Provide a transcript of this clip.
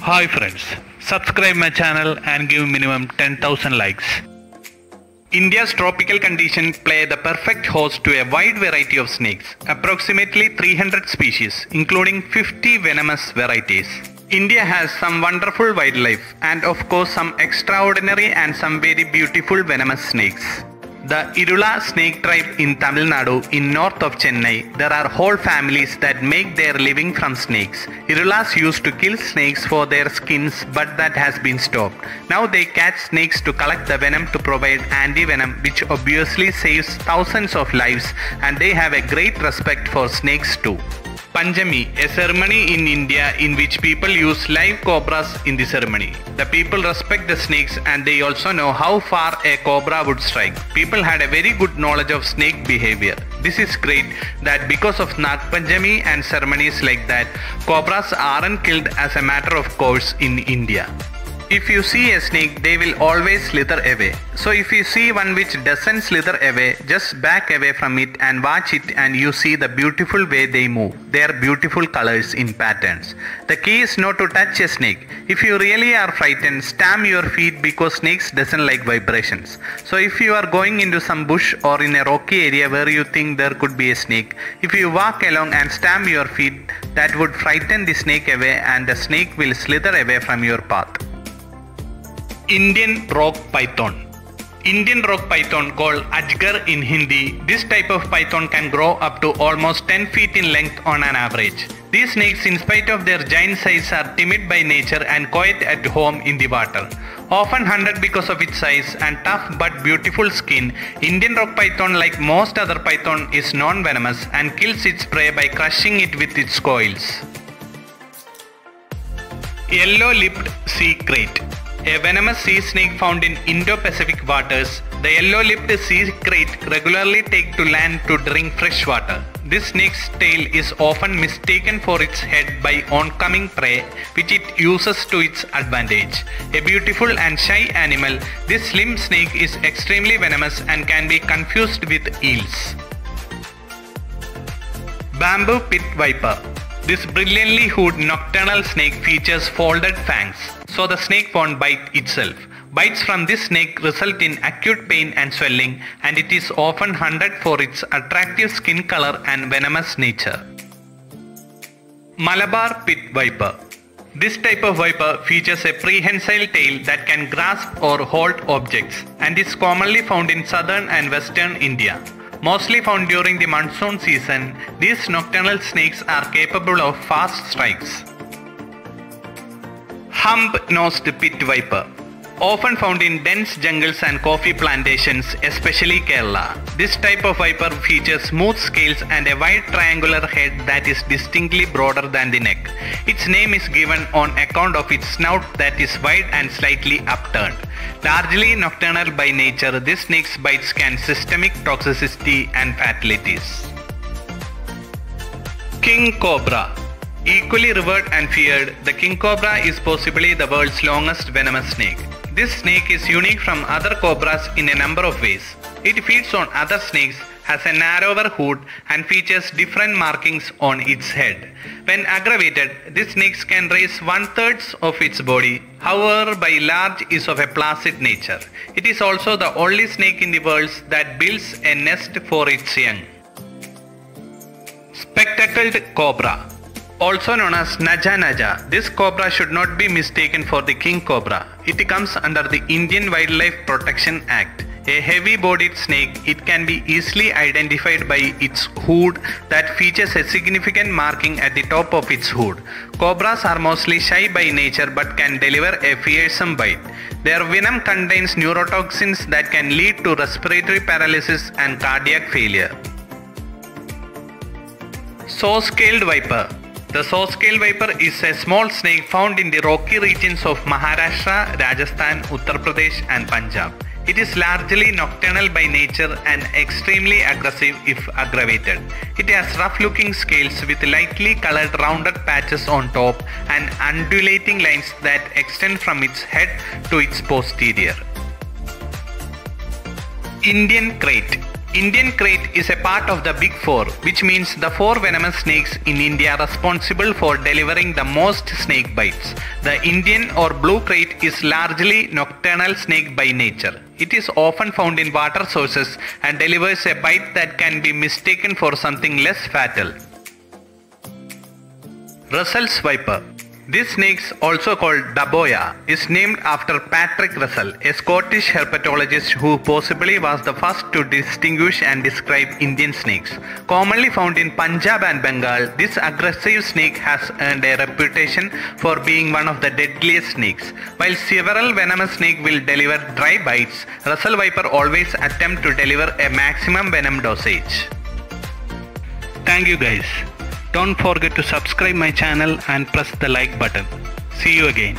Hi friends, subscribe my channel and give minimum 10,000 likes. India's tropical conditions play the perfect host to a wide variety of snakes, approximately 300 species, including 50 venomous varieties. India has some wonderful wildlife and of course some extraordinary and some very beautiful venomous snakes. The Irula snake tribe in Tamil Nadu in north of Chennai, there are whole families that make their living from snakes. Irulas used to kill snakes for their skins, but that has been stopped. Now they catch snakes to collect the venom to provide anti-venom, which obviously saves thousands of lives, and they have a great respect for snakes too. Panchami, a ceremony in India in which people use live cobras in the ceremony. The people respect the snakes and they also know how far a cobra would strike. People had a very good knowledge of snake behavior. This is great that because of Nag Panchami and ceremonies like that, cobras aren't killed as a matter of course in India. If you see a snake, they will always slither away. So if you see one which doesn't slither away, just back away from it and watch it and you see the beautiful way they move, their beautiful colors in patterns. The key is not to touch a snake. If you really are frightened, stamp your feet because snakes doesn't like vibrations. So if you are going into some bush or in a rocky area where you think there could be a snake, if you walk along and stamp your feet, that would frighten the snake away and the snake will slither away from your path. Indian rock python. Indian rock python called Ajgar in Hindi. This type of python can grow up to almost 10 feet in length on an average. These snakes, in spite of their giant size, are timid by nature and quiet at home in the water. Often hunted because of its size and tough but beautiful skin, Indian rock python, like most other python, is non-venomous and kills its prey by crushing it with its coils. Yellow-lipped sea krait. A venomous sea snake found in Indo-Pacific waters, the yellow-lipped sea krait regularly takes to land to drink fresh water. This snake's tail is often mistaken for its head by oncoming prey, which it uses to its advantage. A beautiful and shy animal, this slim snake is extremely venomous and can be confused with eels. Bamboo pit viper. This brilliantly hued nocturnal snake features folded fangs, so the snake won't bite itself. Bites from this snake result in acute pain and swelling, and it is often hunted for its attractive skin color and venomous nature. Malabar pit viper. This type of viper features a prehensile tail that can grasp or hold objects and is commonly found in southern and western India. Mostly found during the monsoon season, these nocturnal snakes are capable of fast strikes. Hump-nosed pit viper. Often found in dense jungles and coffee plantations, especially Kerala. This type of viper features smooth scales and a wide triangular head that is distinctly broader than the neck. Its name is given on account of its snout that is wide and slightly upturned. Largely nocturnal by nature, this snake's bites can systemic toxicity and fatalities. King cobra. Equally revered and feared, the king cobra is possibly the world's longest venomous snake. This snake is unique from other cobras in a number of ways. It feeds on other snakes, has a narrower hood and features different markings on its head. When aggravated, these snakes can raise 1/3 of its body, however by large is of a placid nature. It is also the only snake in the world that builds a nest for its young. Spectacled cobra. Also known as Naja Naja, this cobra should not be mistaken for the king cobra. It comes under the Indian Wildlife Protection Act. A heavy-bodied snake, it can be easily identified by its hood that features a significant marking at the top of its hood. Cobras are mostly shy by nature but can deliver a fearsome bite. Their venom contains neurotoxins that can lead to respiratory paralysis and cardiac failure. Saw-scaled viper. The saw-scaled viper is a small snake found in the rocky regions of Maharashtra, Rajasthan, Uttar Pradesh and Punjab. It is largely nocturnal by nature and extremely aggressive if aggravated. It has rough-looking scales with lightly colored rounded patches on top and undulating lines that extend from its head to its posterior. Indian krait. Indian krait is a part of the Big Four, which means the 4 venomous snakes in India responsible for delivering the most snake bites. The Indian or blue krait is largely nocturnal snake by nature. It is often found in water sources and delivers a bite that can be mistaken for something less fatal. Russell's viper. This snake, also called daboya, is named after Patrick Russell, a Scottish herpetologist who possibly was the first to distinguish and describe Indian snakes. Commonly found in Punjab and Bengal, this aggressive snake has earned a reputation for being one of the deadliest snakes. While several venomous snakes will deliver dry bites, Russell viper always attempt to deliver a maximum venom dosage. Thank you guys. Don't forget to subscribe my channel and press the like button. See you again.